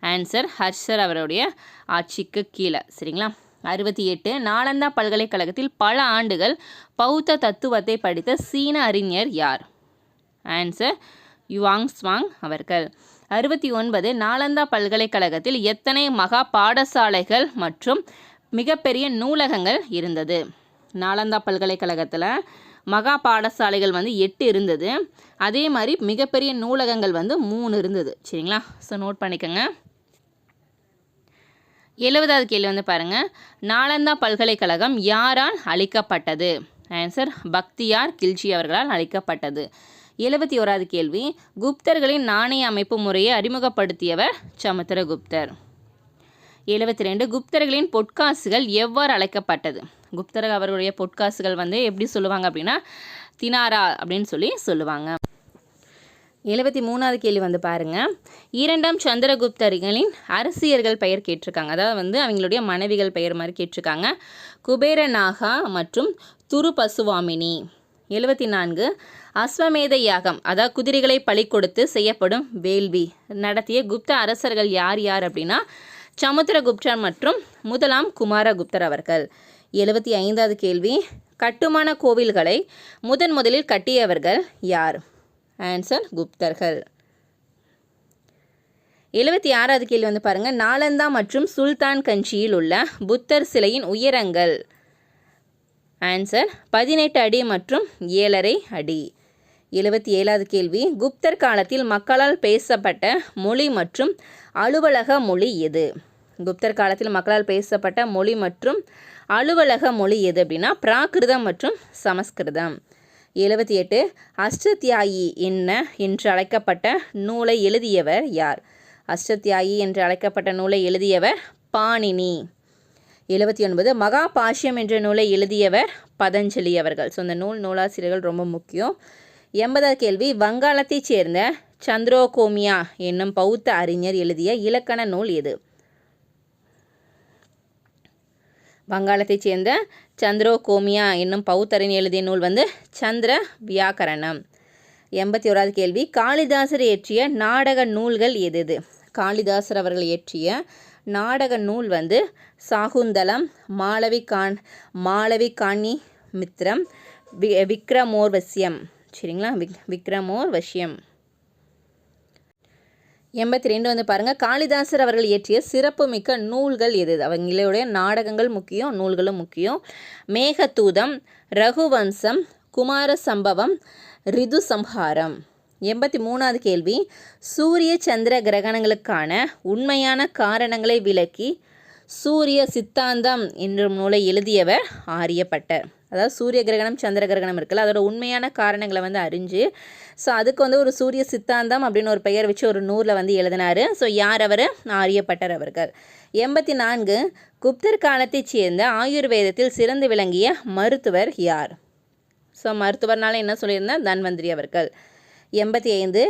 ஆன்சர் ஹர்ஷர் அவருடைய ஆட்சிக்கு கீழே. சரிங்களா? 68 நாலந்தா பல்கலைக்கழகத்தில் பல ஆண்டுகள் பௌத்த தத்துவத்தை படித்த சீன அறிஞர் யார்? ஆன்சர் யுவாங்ஸ்வாங் அவர்கள். 69 நாலந்தா பல்கலைக்கழகத்தில் எத்தனை மகா பாடசாலைகள் மற்றும் மிகப்பெரிய நூலகங்கள் இருந்தது? நாலந்தா பல்கலைக்கழகத்தில் மகா பாடசாலைகள் வந்து 8 இருந்தது. அதே மாதிரி மிகப்பெரிய நூலகங்கள் வந்து 3 இருந்தது. சரிங்களா? ஸோ நோட் பண்ணிக்கோங்க. 70வது கேள்வி வந்து பாருங்கள் நாலந்தா பல்கலைக்கழகம் யாரால் அளிக்கப்பட்டது? ஆன்சர் பக்தியார் கில்ஜி அவர்களால் அளிக்கப்பட்டது. 71வது கேள்வி குப்தர்களின் நாணய அமைப்பு முறையை அறிமுகப்படுத்தியவர் சமுத்திரகுப்தர். 72 குப்தர்களின் பொற்காசுகள் எவ்வாறு அழைக்கப்பட்டது? குப்தர் அவர்களுடைய பொற்காசுகள் வந்து எப்படி சொல்லுவாங்க அப்படின்னா தினாரா அப்படின்னு சொல்லி சொல்லுவாங்க. 73வது கேள்வி வந்து பாருங்கள் 2ஆம் சந்திரகுப்தர்களின் அரசியர்கள் பெயர் கேட்டிருக்காங்க. அதாவது வந்து அவங்களுடைய மனைவிகள் பெயர் மாதிரி கேட்டிருக்காங்க. குபேரநாகா மற்றும் துருபசுவாமினி. 74 அஸ்வமேத யாகம், அதாவது குதிரைகளை பலி கொடுத்து செய்யப்படும் வேள்வி நடத்திய குப்த அரசர்கள் யார் யார் அப்படின்னா சமுத்திரகுப்தர் மற்றும் 1ஆம் குமாரகுப்தர் அவர்கள். 75வது கேள்வி கட்டுமான கோவில்களை முதலில் கட்டியவர்கள் யார்? ஆன்சர் குப்தர்கள். 76வது கேள்வி வந்து பாருங்கள் நாலந்தா மற்றும் சுல்தான் கஞ்சியில் உள்ள புத்தர் சிலையின் உயரங்கள். ஆன்சர் 18 அடி மற்றும் 7.5 அடி. 77வது கேள்வி, குப்தர் காலத்தில் மக்களால் பேசப்பட்ட மொழி மற்றும் அலுவலக மொழி எது? குப்தர் காலத்தில் மக்களால் பேசப்பட்ட மொழி மற்றும் அலுவலக மொழி எது அப்படின்னா பிராகிருதம் மற்றும் சமஸ்கிருதம். 78 அஷ்டத்யாயி என்று அழைக்கப்பட்ட நூலை எழுதியவர் யார்? அஷ்டத்யாயி என்று அழைக்கப்பட்ட நூலை எழுதியவர் பாணினி. 79 மகாபாஷ்யம் என்ற நூலை எழுதியவர் பதஞ்சலி அவர்கள். ஸோ இந்த நூலாசிரியர்கள் ரொம்ப முக்கியம். 80வது கேள்வி, வங்காளத்தைச் சேர்ந்த சந்திரோகோமியா என்னும் பௌத்த அறிஞர் எழுதிய இலக்கண நூல் எது? வங்காளத்தைச் சேர்ந்த சந்திரோகோமியா என்னும் பௌத்தறிஞர் எழுதிய நூல் சந்திர வியாக்கரணம். 81வது கேள்வி, காளிதாசர் இயற்றிய நாடக நூல்கள் எது? காளிதாசர் அவர்கள் இயற்றிய நாடக நூல் சாகுந்தலம், மாளவி காணி மித்திரம், விக்ரமோர்வசியம். சரிங்களா, விக்ரமோர்வசியம். 82 பாருங்கள், காளிதாசர் அவர்கள் இயற்றிய சிறப்புமிக்க நூல்கள் எது? அவங்களுடைய நாடகங்கள் முக்கியம், நூல்களும் முக்கியம். மேகதூதம், ரகுவம்சம், குமார சம்பவம், ரிது சம்ஹாரம். 83வது கேள்வி, சூரிய சந்திர கிரகணங்களுக்கான உண்மையான காரணங்களை விளக்கி சூரிய சித்தாந்தம் என்ற நூலை எழுதியவர் ஆரியப்பட்டர். அதாவது சூரிய கிரகணம் சந்திர கிரகணம் இருக்குல்ல, அதோட உண்மையான காரணங்களை அறிஞ்சு ஸோ அதுக்கு ஒரு சூரிய சித்தாந்தம் அப்படின்னு ஒரு பெயர் வச்சு ஒரு நூலில் எழுதினார். ஸோ யார் அவர்? ஆரியப்பட்டர் அவர்கள். 84 குப்தர் காலத்தைச் சேர்ந்த ஆயுர்வேதத்தில் சிறந்து விளங்கிய மருத்துவர் யார்? ஸோ மருத்துவர்னால என்ன சொல்லியிருந்தால் தன்வந்திரி அவர்கள். 85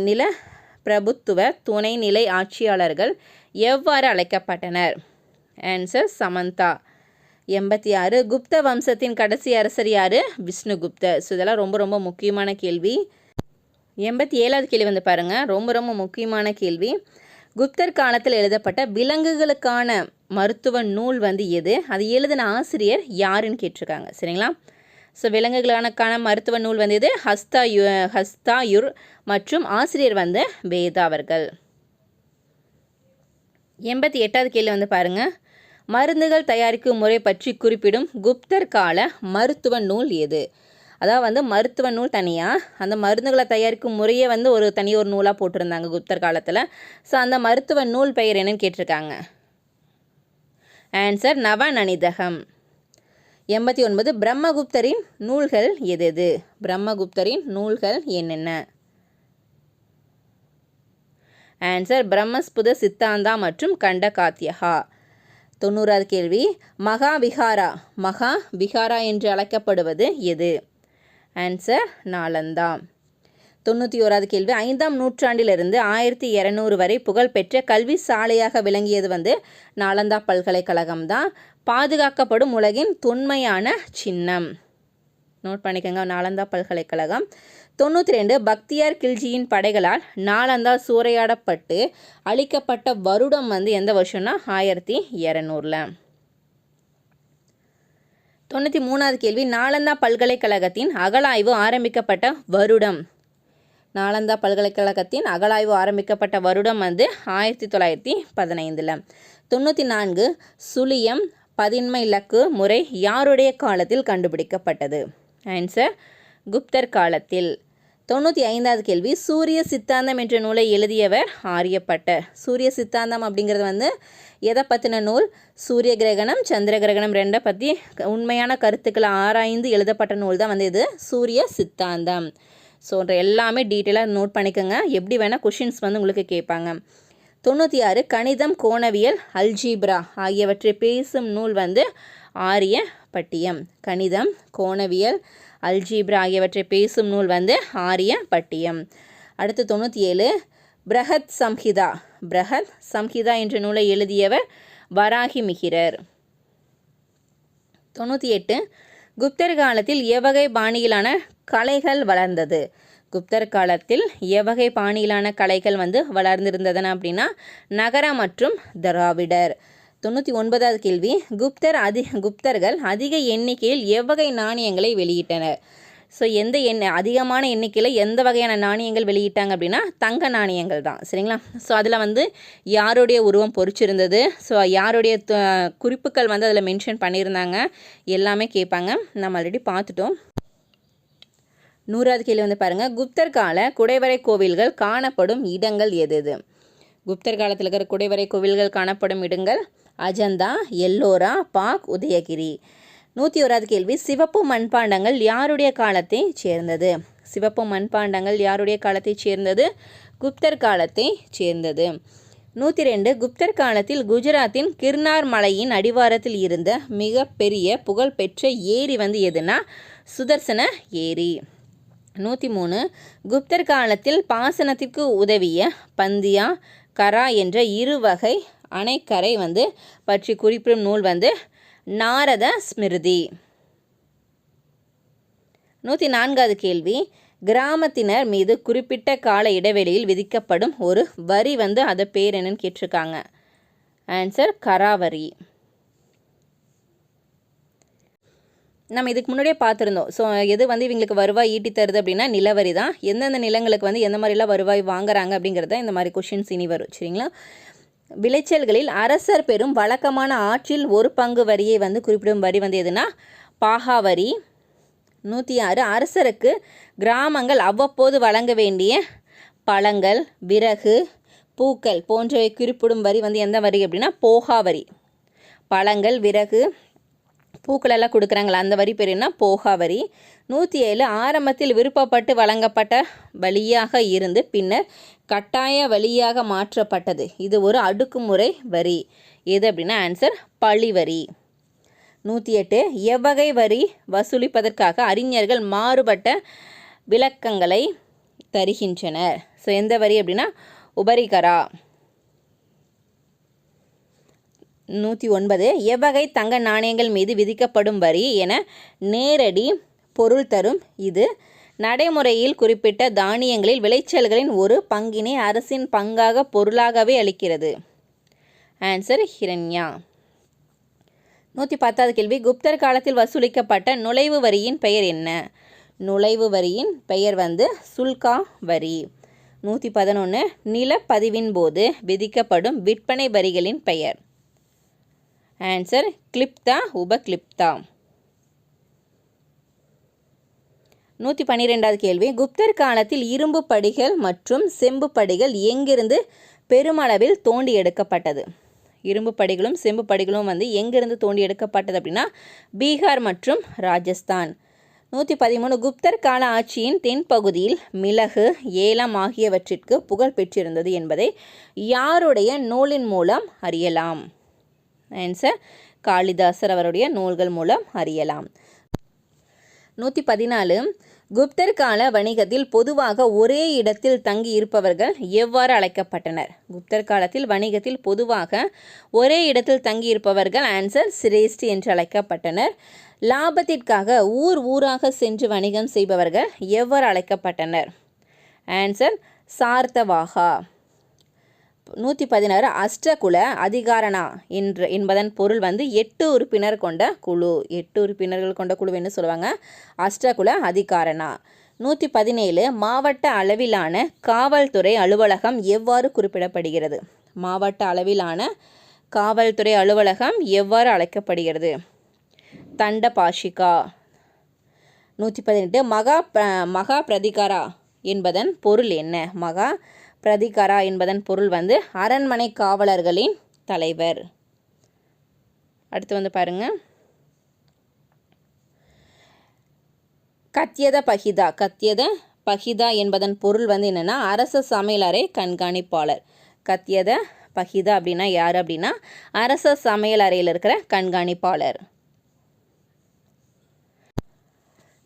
நில பிரபுத்துவ துணைநிலை ஆட்சியாளர்கள் எவ்வாறு அழைக்கப்பட்டனர்? ஆன்சர் சமந்தா. 86 குப்த வம்சத்தின் கடைசி அரசர் யார்? விஷ்ணுகுப்தர். ஸோ இதெல்லாம் ரொம்ப ரொம்ப முக்கியமான கேள்வி. 87வது கேள்வி பாருங்கள், ரொம்ப ரொம்ப முக்கியமான கேள்வி. குப்தர் காலத்தில் எழுதப்பட்ட விலங்குகளுக்கான மருத்துவ நூல் எது? அது எழுதின ஆசிரியர் யாருன்னு கேட்டிருக்காங்க. சரிங்களா, ஸோ விலங்குகளுக்கான மருத்துவ நூல் இது ஹஸ்தாயுர் மற்றும் ஆசிரியர் வேதா அவர்கள். 88வது கேள்வி பாருங்கள், மருந்துகள் தயாரிக்கும் முறை பற்றி குறிப்பிடும் குப்தர் கால மருத்துவ நூல் எது? அதாவது மருத்துவ நூல் தனியாக, அந்த மருந்துகளை தயாரிக்கும் முறையை ஒரு நூலாக போட்டிருந்தாங்க குப்தர் காலத்தில். ஸோ அந்த மருத்துவ நூல் பெயர் என்னன்னு கேட்டிருக்காங்க. ஆன்சர் நவநனிதகம். 89 பிரம்மகுப்தரின் நூல்கள் எது? பிரம்மகுப்தரின் நூல்கள் என்னென்ன? ஆன்சர் பிரம்மஸ்புத சித்தாந்தா மற்றும் கண்டகாத்யகா. 90வது கேள்வி, மகாவிகாரா என்று அழைக்கப்படுவது எது? ஆன்சர் நாலந்தா. 91வது கேள்வி, 5ஆம் நூற்றாண்டிலிருந்து 1200 வரை புகழ்பெற்ற கல்வி சாலையாக விளங்கியது நாலந்தா பல்கலைக்கழகம் தான். பாதுகாக்கப்படும் உலகின் தொன்மையான சின்னம். நோட் பண்ணிக்கோங்க, நாலந்தா பல்கலைக்கழகம். 92 பக்தியார் கில்ஜியின் படைகளால் நாலந்தா சூறையாடப்பட்டு அழிக்கப்பட்ட வருடம் எந்த வருஷம்னா 1200. 93வது கேள்வி, நாலந்தா பல்கலைக்கழகத்தின் அகழாய்வு ஆரம்பிக்கப்பட்ட வருடம். நாலந்தா பல்கலைக்கழகத்தின் அகழாய்வு ஆரம்பிக்கப்பட்ட வருடம் 1915. 94 சுழியம் பதின்ம இலக்கு முறை யாருடைய காலத்தில் கண்டுபிடிக்கப்பட்டது? ஆன்சர் குப்தர் காலத்தில். 95வது கேள்வி, சூரிய சித்தாந்தம் என்ற நூலை எழுதியவர் ஆரியப்பட்டர். சூரிய சித்தாந்தம் அப்படிங்கிறது எதை பற்றின நூல்? சூரிய கிரகணம் சந்திர கிரகணம் ரெண்டை பற்றி உண்மையான கருத்துக்களை ஆராய்ந்து எழுதப்பட்ட நூல் தான் இது சூரிய சித்தாந்தம். ஸோ எல்லாமே டீட்டெயிலாக நோட் பண்ணிக்கோங்க, எப்படி வேணால் கொஷின்ஸ் உங்களுக்கு கேட்பாங்க. 96 கணிதம் கோணவியல் அல்ஜீப்ரா ஆகியவற்றை பேசும் நூல் ஆரியபட்டியம். கணிதம் கோணவியல் அல்ஜீப்ரா ஆகியவற்றை பேசும் நூல் ஆரியபட்டியம். அடுத்து 97 பிரஹத் சம்ஹிதா என்ற நூலை எழுதியவர் வராகி மிகிரர். 98 குப்தர் காலத்தில் எவ்வகை பாணியிலான கலைகள் வளர்ந்தது? குப்தர் காலத்தில் எவ்வகை பாணியிலான கலைகள் வளர்ந்திருந்ததுன்னா அப்படின்னா நகர மற்றும் திராவிடர். 99வது கேள்வி, குப்தர்கள் அதிக எண்ணிக்கையில் எவ்வகை நாணயங்களை வெளியிட்டனர்? ஸோ எந்த அதிகமான எண்ணிக்கையில் எந்த வகையான நாணயங்கள் வெளியிட்டாங்க அப்படின்னா தங்க நாணயங்கள் தான். சரிங்களா? ஸோ அதில் வந்து யாருடைய உருவம் பொறிச்சிருந்தது, ஸோ யாருடைய குறிப்புகள் வந்து அதில் மென்ஷன் பண்ணியிருந்தாங்க, எல்லாமே கேட்பாங்க. நம்ம ஆல்ரெடி பார்த்துட்டோம். 100வது கேள்வி வந்து பாருங்கள், குப்தர் கால குடைவரை கோவில்கள் காணப்படும் இடங்கள் எது? குப்தர் காலத்தில் இருக்கிற குடைவரை கோவில்கள் காணப்படும் இடங்கள் அஜந்தா, எல்லோரா, பாக், உதயகிரி. 101வது கேள்வி, சிவப்பு மண்பாண்டங்கள் யாருடைய காலத்தை சேர்ந்தது? சிவப்பு மண்பாண்டங்கள் யாருடைய காலத்தை சேர்ந்தது? குப்தர் காலத்தை சேர்ந்தது. 102, குப்தர் காலத்தில் குஜராத்தின் கிர்னார் மலையின் அடிவாரத்தில் இருந்த மிக பெரிய புகழ்பெற்ற ஏரி வந்து எதுனா சுதர்சன ஏரி. 103, குப்தர் காலத்தில் பாசனத்திற்கு உதவிய பந்தியா, கரா என்ற இரு வகை அணைக்கரை வந்து பற்றி குறிப்பிடும் நூல் வந்து நாரத ஸ்மிருதி. 104வது கேள்வி, கிராமத்தினர் மீது குறிப்பிட்ட கால இடைவெளியில் விதிக்கப்படும் ஒரு வரி வந்து அதை பேர் என்னன்னு கேட்டிருக்காங்க. ஆன்சர் கராவரி. நம்ம இதுக்கு முன்னாடியே பார்த்துருந்தோம். ஸோ எது வந்து இவங்களுக்கு வருவாய் ஈட்டி தருது அப்படின்னா நிலவரி தான். எந்தெந்த நிலங்களுக்கு வந்து எந்த மாதிரிலாம் வருவாய் வாங்குறாங்க அப்படிங்கிறத இந்த மாதிரி கொஷின்ஸ் இனி வரும். சரிங்களா? விளைச்சல்களில் அரசர் பெறும் வழக்கமான ஆற்றில் ஒரு பங்கு வரியை வந்து குறிப்பிடும் வரி வந்து எதுனா பாகாவரி. 106, அரசருக்கு கிராமங்கள் அவ்வப்போது வழங்க வேண்டிய பழங்கள், விறகு, பூக்கள் போன்றவை குறிப்பிடும் வரி வந்து எந்த வரி அப்படின்னா போகாவரி. பழங்கள், விறகு, பூக்களெல்லாம் கொடுக்குறாங்களா அந்த வரி பேர் என்ன? போகாவரி. 107, ஆரம்பத்தில் விருப்பப்பட்டு வழங்கப்பட்ட வழியாக இருந்து பின்னர் கட்டாய வழியாக மாற்றப்பட்டது. இது ஒரு அடுக்குமுறை வரி. எது அப்படின்னா ஆன்சர் பழிவரி. 108, எவ்வகை வரி வசூலிப்பதற்காக அறிஞர்கள் மாறுபட்ட விளக்கங்களை தருகின்றனர்? ஸோ எந்த வரி அப்படின்னா உபரிகரா. 109, எவ்வகை தங்க நாணயங்கள் மீது விதிக்கப்படும் வரி என நேரடி பொருள் தரும். இது நடைமுறையில் குறிப்பிட்ட தானியங்களில் விளைச்சல்களின் ஒரு பங்கினை அரசின் பங்காக பொருளாகவே அளிக்கிறது. ஆன்சர் ஹிரண்யா. 110வது கேள்வி, குப்தர் காலத்தில் வசூலிக்கப்பட்ட நுழைவு வரியின் பெயர் என்ன? நுழைவு வரியின் பெயர் வந்து சுல்கா வரி. 111, நிலப்பதிவின் போது விதிக்கப்படும் விற்பனை வரிகளின் பெயர். ஆன்சர் கிளிப்தா, உபகிளிப்தா. 112வது கேள்வி, குப்தர் காலத்தில் இரும்பு படிகள் மற்றும் செம்பு படிகள் எங்கிருந்து பெருமளவில் தோண்டி எடுக்கப்பட்டது? இரும்பு படிகளும் செம்பு படிகளும் வந்து எங்கிருந்து தோண்டி எடுக்கப்பட்டது அப்படின்னா பீகார் மற்றும் ராஜஸ்தான். 113, குப்தர் கால ஆட்சியின் தென்பகுதியில் மிளகு, ஏலம் ஆகியவற்றிற்கு புகழ் பெற்றிருந்தது என்பதை யாருடைய நூலின் மூலம் அறியலாம்? ஆன்சர் காளிதாசர் அவருடைய நூல்கள் மூலம் அறியலாம். 114, குப்தர் கால வணிகத்தில் பொதுவாக ஒரே இடத்தில் தங்கி இருப்பவர்கள் எவ்வாறு அழைக்கப்பட்டனர்? குப்தர் காலத்தில் வணிகத்தில் பொதுவாக ஒரே இடத்தில் தங்கி இருப்பவர்கள் ஆன்சர் சிரேஷ்டி என்று அழைக்கப்பட்டனர். லாபத்திற்காக ஊராக சென்று வணிகம் செய்பவர்கள் எவ்வாறு அழைக்கப்பட்டனர்? ஆன்சர் சார்த்தவாகா. 116, அஷ்டகுல அதிகாரணா என்பதன் பொருள் வந்து 8 உறுப்பினர் கொண்ட குழு. 8 உறுப்பினர்கள் கொண்ட குழு என்ன சொல்லுவாங்க? அஷ்டகுல அதிகாரணா. 117, மாவட்ட அளவிலான காவல்துறை அலுவலகம் எவ்வாறு குறிப்பிடப்படுகிறது? மாவட்ட அளவிலான காவல்துறை அலுவலகம் எவ்வாறு அழைக்கப்படுகிறது? தண்டபாஷிகா. 118, மகா பிரதிகாரா என்பதன் பொருள் என்ன? மகா பிரதிகாரா என்பதன் பொருள் வந்து அரண்மனை காவலர்களின் தலைவர். அடுத்து வந்து பாருங்க, கத்யத பகிதா என்பதன் பொருள் வந்து என்னன்னா அரச சமையலறை கண்காணிப்பாளர். கத்யத பகிதா அப்படின்னா யார் அப்படின்னா அரச சமையலறையில் இருக்கிற கண்காணிப்பாளர்.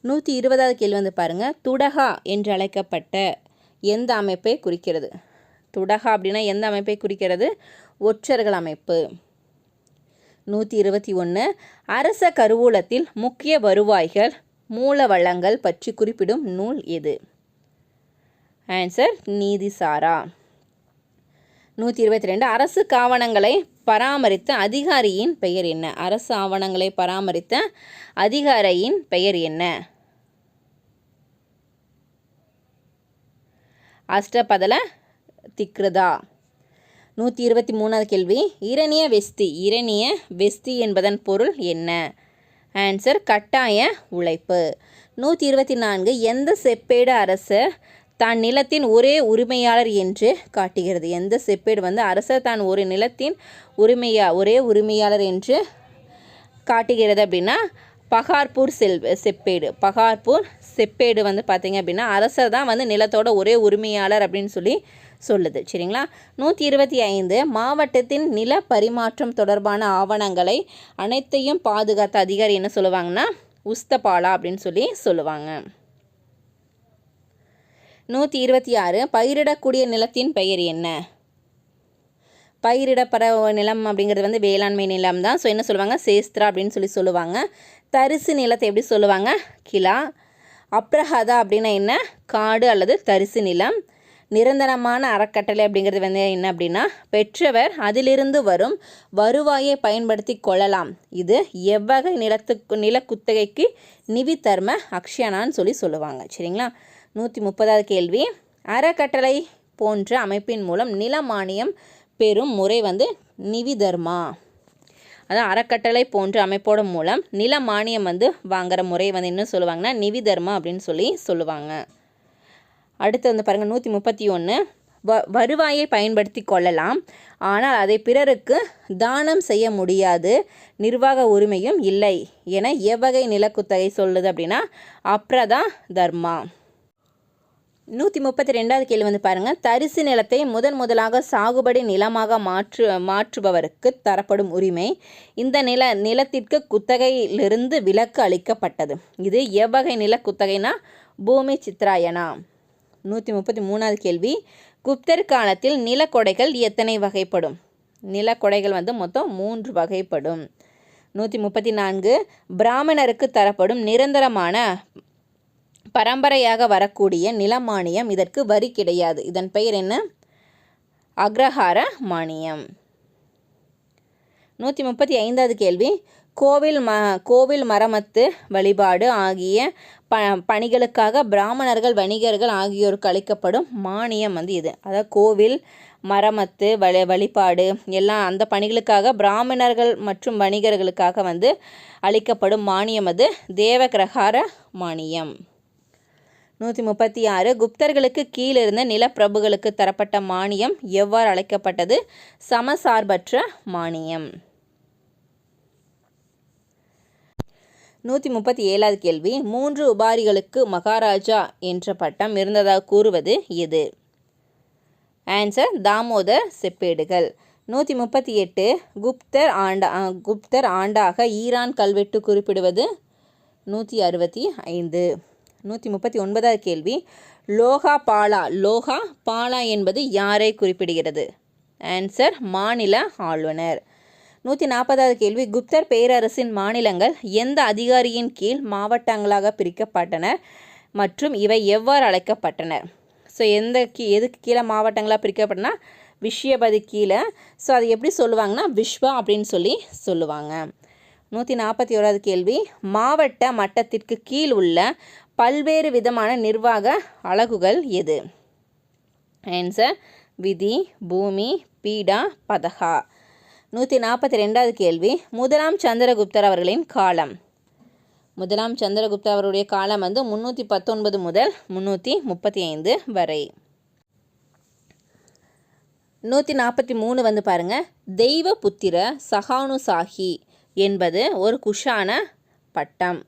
120வது கேள்வி வந்து பாருங்க, துடகா என்று அழைக்கப்பட்ட எந்த அமைப்பை குறிக்கிறது? துடகா அப்படின்னா எந்த அமைப்பை குறிக்கிறது? ஒற்றர்கள் அமைப்பு. 121, அரச கருவூலத்தில் முக்கிய வருவாய்கள், மூல வளங்கள் பற்றி குறிப்பிடும் நூல் எது? ஆன்சர் நீதிசாரா. 122, அரசு ஆவணங்களை பராமரித்த அதிகாரியின் பெயர் என்ன? அரசு ஆவணங்களை பராமரித்த அதிகாரியின் பெயர் என்ன? அஷ்டபதல திக்ருதா. 123வது கேள்வி, இரணிய வெஸ்தி என்பதன் பொருள் என்ன? ஆன்சர் கட்டாய உழைப்பு. 124 எந்த செப்பேடு அரசர் தான் நிலத்தின் ஒரே உரிமையாளர் என்று காட்டுகிறது? எந்த செப்பேடு அரசர் தான் ஒரு நிலத்தின் ஒரே உரிமையாளர் என்று காட்டுகிறது அப்படின்னா பகார்பூர் செப்பேடு. பகார்பூர் செப்பேடு பார்த்தீங்க அப்படின்னா அரசர் தான் நிலத்தோட ஒரே உரிமையாளர் அப்படின்னு சொல்லுது. சரிங்களா? 125 மாவட்டத்தின் நில பரிமாற்றம் தொடர்பான ஆவணங்களை அனைத்தையும் பாதுகாத்த அதிகாரி என்ன சொல்லுவாங்கன்னா உஸ்தபாலா அப்படின்னு சொல்லுவாங்க. 126 பயிரிடக்கூடிய நிலத்தின் பெயர் என்ன? பயிரிடப்பட நிலம் அப்படிங்கிறது வேளாண்மை நிலம் தான். ஸோ என்ன சொல்லுவாங்க? சேஸ்திரா அப்படின்னு சொல்லுவாங்க. தரிசு நிலத்தை எப்படி சொல்லுவாங்க? கிலா. அப்ரஹதா அப்படின்னா என்ன? காடு அல்லது தரிசு நிலம். நிரந்தரமான அறக்கட்டளை அப்படிங்கிறது என்ன அப்படின்னா பெற்றவர் அதிலிருந்து வரும் வருவாயை பயன்படுத்தி கொள்ளலாம். இது எவ்வகை நிலக்குத்தகைக்கு நிவிதர்ம அக்ஷயானான்னு சொல்லுவாங்க. சரிங்களா? 130வது கேள்வி, அறக்கட்டளை போன்ற அமைப்பின் மூலம் நில மானியம் பெறும் முறை நிவிதர்மா. அதான் அறக்கட்டளை போன்ற அமைப்போட மூலம் நில மானியம் வாங்குற முறை என்ன சொல்லுவாங்கன்னா நிவிதர்மா அப்படின்னு சொல்லுவாங்க. அடுத்து பாருங்கள் 131 வருவாயை பயன்படுத்தி கொள்ளலாம், ஆனால் அதை பிறருக்கு தானம் செய்ய முடியாது, நிர்வாக உரிமையும் இல்லை என எவ்வகை நிலக்குத்தகை சொல்லுது அப்படின்னா அப்ரதா தர்மா. 132வது கேள்வி பாருங்கள், தரிசு நிலத்தை முதலாக சாகுபடி நிலமாக மாற்றுபவருக்கு தரப்படும் உரிமை இந்த நிலத்திற்கு குத்தகையிலிருந்து விலக்கு அளிக்கப்பட்டது. இது எவ்வகை நிலக்குத்தகைனா பூமி சித்ராயனா. 133வது கேள்வி, குப்தர் காலத்தில் நிலக்கொடைகள் எத்தனை வகைப்படும்? நிலக்கொடைகள் மொத்தம் 3 வகைப்படும். 134 பிராமணருக்கு தரப்படும் நிரந்தரமான பரம்பரையாக வரக்கூடிய நிலமானியம் இதற்கு வரி கிடையாது. இதன் பெயர் என்ன? அக்ரஹார மானியம். 135வது கேள்வி, கோவில் மரமத்து வழிபாடு ஆகிய பணிகளுக்காக பிராமணர்கள் வணிகர்கள் ஆகியோருக்கு அளிக்கப்படும் மானியம் இது. அதாவது கோவில் மரமத்து வழிபாடு எல்லாம் அந்த பணிகளுக்காக பிராமணர்கள் மற்றும் வணிகர்களுக்காக அளிக்கப்படும் மானியம் தேவகிரகார மானியம். 136 குப்தர்களுக்கு கீழிருந்த நிலப்பிரபுகளுக்கு தரப்பட்ட மானியம் எவ்வாறு அழைக்கப்பட்டது? சமசார்பற்ற மானியம். 137வது கேள்வி, 3 உபாரிகளுக்கு மகாராஜா என்ற பட்டம் இருந்ததாக கூறுவது எது? ஆன்சர் தாமோதர் செப்பேடுகள். 138 குப்தர் ஆண்டாக ஈரான் கல்வெட்டு குறிப்பிடுவது 165. 139வது கேள்வி, லோகா பாலா என்பது யாரை குறிப்பிடுகிறது? ஆன்சர் மாநில ஆளுநர். 140வது கேள்வி, குப்தர் பேரரசின் மாநிலங்கள் எந்த அதிகாரியின் கீழ் மாவட்டங்களாக பிரிக்கப்பட்டன மற்றும் இவை எவ்வாறு அழைக்கப்பட்டன? ஸோ எதுக்கு கீழே மாவட்டங்களாக பிரிக்கப்பட்டனா விஷயபதி கீழே. ஸோ அது எப்படி சொல்லுவாங்கன்னா விஸ்வா அப்படின்னு சொல்லுவாங்க. 141வது கேள்வி, மாவட்ட மட்டத்திற்கு கீழ் உள்ள பல்வேறு விதமான நிர்வாக அலகுகள் எது? ஆன்சர் விதி, பூமி, பீடா, பதகா. 142வது கேள்வி, முதலாம் சந்திரகுப்தர் அவர்களின் காலம். முதலாம் சந்திரகுப்தர் அவருடைய காலம் 319 முதல் 335 வரை. 143 பாருங்கள், தெய்வ புத்திர சகானுசாகி என்பது ஒரு குஷான பட்டம்.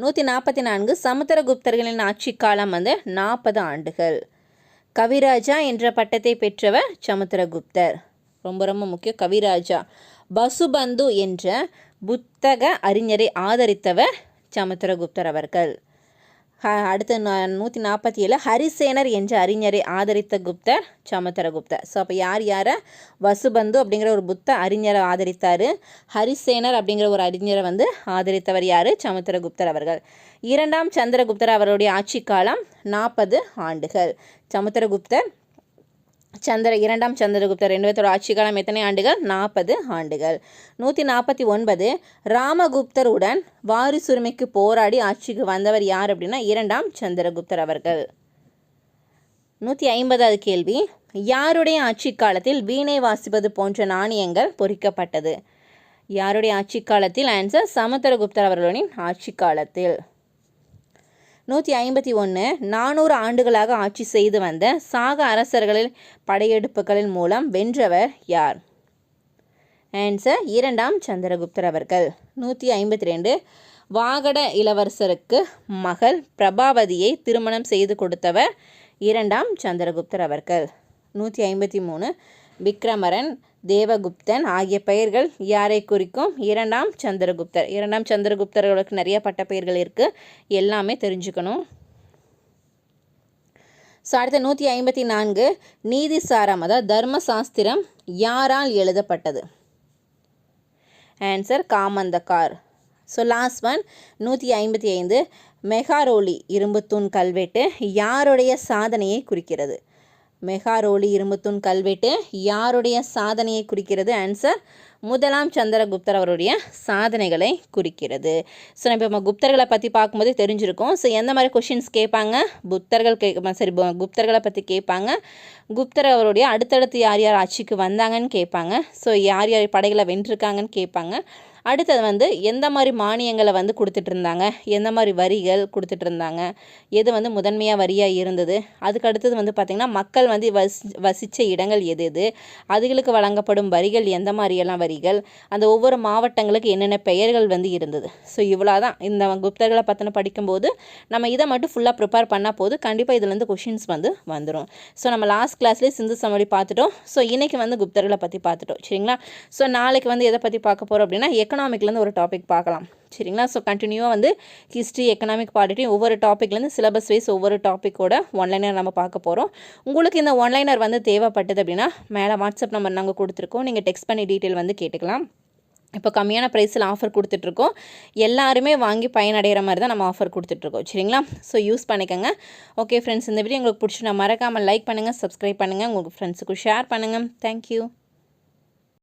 144 சமுத்திரகுப்தர்களின் ஆட்சி காலம் 40 ஆண்டுகள். கவிராஜா என்ற பட்டத்தை பெற்றவர் சமுத்திரகுப்தர். ரொம்ப ரொம்ப முக்கியம், கவிராஜா. பசுபந்து என்ற புத்தக அறிஞரை ஆதரித்தவர் சமுத்திரகுப்தர் அவர்கள். அடுத்து 147 ஹரிசேனர் என்ற அறிஞரை ஆதரித்த குப்தர் சமுத்திரகுப்தர். ஸோ அப்போ யாரை வசுபந்து அப்படிங்கிற ஒரு புத்த அறிஞரை ஆதரித்தார், ஹரிசேனர் அப்படிங்கிற ஒரு அறிஞரை ஆதரித்தவர் யார்? சமுத்திரகுப்தர் அவர்கள். இரண்டாம் சந்திரகுப்தர் அவருடைய ஆட்சி காலம் 40 ஆண்டுகள். இரண்டாம் சந்திரகுப்தர் ரெண்டு ஆட்சி காலம் எத்தனை ஆண்டுகள்? 40 ஆண்டுகள். 149 ராமகுப்தருடன் வாரிசுரிமைக்கு போராடி ஆட்சிக்கு வந்தவர் யார் அப்படின்னா இரண்டாம் சந்திரகுப்தர் அவர்கள். 150வது கேள்வி, யாருடைய ஆட்சி காலத்தில் வீணை வாசிப்பது போன்ற நாணயங்கள் பொறிக்கப்பட்டது? யாருடைய ஆட்சி காலத்தில்? ஆன்சர் சமுத்திரகுப்தர் அவர்களின் ஆட்சி காலத்தில். 151, 400 ஆண்டுகளாக ஆட்சி செய்து வந்த சாக அரசர்களின் படையெடுப்புகளின் மூலம் வென்றவர் யார்? ஆன்சர் 2ஆம் சந்திரகுப்தர் அவர்கள். 152, வாகட இளவரசருக்கு மகள் பிரபாவதியை திருமணம் செய்து கொடுத்தவர் 2ஆம் சந்திரகுப்தர் அவர்கள். 153, விக்ரமரன், தேவகுப்தன் ஆகிய பெயர்கள் யாரை குறிக்கும்? 2ஆம் சந்திரகுப்தர். 2ஆம் சந்திரகுப்தர்களுக்கு நிறைய பட்ட பெயர்கள் இருக்குது, எல்லாமே தெரிஞ்சுக்கணும். ஸோ அடுத்த 154, நீதிசாரம் அதாவது தர்மசாஸ்திரம் யாரால் எழுதப்பட்டது? ஆன்சர் காமந்தகார். ஸோ லாஸ்ட் ஒன் 155, மெகாரோலி இரும்புத்தூண் கல்வெட்டு யாருடைய சாதனையை குறிக்கிறது? மெகாரோலி இரும்புத்தூண் கல்வெட்டு யாருடைய சாதனையை குறிக்கிறது? ஆன்சர் 1ஆம் சந்திரகுப்தர் அவருடைய சாதனைகளை குறிக்கிறது. ஸோ நம்ம இப்போ குப்தர்களை பற்றி பார்க்கும்போது தெரிஞ்சிருக்கோம். ஸோ எந்த மாதிரி கொஷின்ஸ் கேட்பாங்க? குப்தர்களை பற்றி கேட்பாங்க. குப்தர் அவருடைய அடுத்தடுத்து யார் யார் ஆட்சிக்கு வந்தாங்கன்னு கேட்பாங்க. ஸோ யார் யார் படைகளை வென்றிருக்காங்கன்னு கேட்பாங்க. அடுத்தது வந்து எந்த மாதிரி மானியங்களை வந்து கொடுத்துட்டு இருந்தாங்க, எந்த மாதிரி வரிகள் கொடுத்துட்டு இருந்தாங்க, எது வந்து முதன்மையாக வரியாக இருந்தது. அதுக்கு அடுத்தது வந்து பார்த்திங்கன்னா மக்கள் வந்து வசித்த இடங்கள் எது எது, அதுகளுக்கு வழங்கப்படும் வரிகள் எந்த மாதிரியெல்லாம் வரிகள், அந்த ஒவ்வொரு மாவட்டங்களுக்கு என்னென்ன பெயர்கள் வந்து இருந்தது. ஸோ இவ்வளோ தான் இந்த குப்தர்களை பற்றின படிக்கும்போது நம்ம இதை மட்டும் ஃபுல்லாக ப்ரிப்பேர் பண்ணால் போது கண்டிப்பாக இதுலேருந்து கொஷின்ஸ் வந்து வந்துடும். ஸோ நம்ம லாஸ்ட் கிளாஸ்லேயே சிந்து சமவெளி பார்த்துட்டோம். ஸோ இன்றைக்கி வந்து குப்தர்களை பற்றி பார்த்துட்டோம். சரிங்களா? ஸோ நாளைக்கு வந்து எதை பற்றி பார்க்க போகிறோம் அப்படின்னா எக்கனாமிக்லேருந்து ஒரு டாபிக் பார்க்கலாம். சரிங்களா? ஸோ கண்டினியூவாக வந்து ஹிஸ்ட்ரி, எக்கனாமிக் பாடிட்டையும் ஒவ்வொரு டாப்பிக்லேருந்து சிலபஸ் வைஸ் ஒவ்வொரு டாப்பிக்கோட ஒன்லைனர் நம்ம பார்க்க போகிறோம். உங்களுக்கு இந்த ஒன்லைனர் வந்து தேவைப்பட்டது அப்படின்னா மேலே வாட்ஸ்அப் நம்பர் நாங்கள் கொடுத்துருக்கோம், நீங்கள் டெக்ஸ்ட் பண்ணி டீட்டெயில் வந்து கேட்டுக்கலாம். இப்போ கம்மியான ப்ரைஸில் ஆஃபர் கொடுத்துட்ருக்கோம். எல்லாருமே வாங்கி பயனடைகிற மாதிரி தான் நம்ம ஆஃபர் கொடுத்துட்ருக்கோம். சரிங்களா? ஸோ யூஸ் பண்ணிக்கோங்க. ஓகே ஃப்ரெண்ட்ஸ், இந்த வீடியோ உங்களுக்கு பிடிச்சினா மறக்காமல் லைக் பண்ணுங்கள், சப்ஸ்கிரைப் பண்ணுங்கள், உங்களுக்கு ஃப்ரெண்ட்ஸுக்கு ஷேர் பண்ணுங்கள். தேங்க்யூ.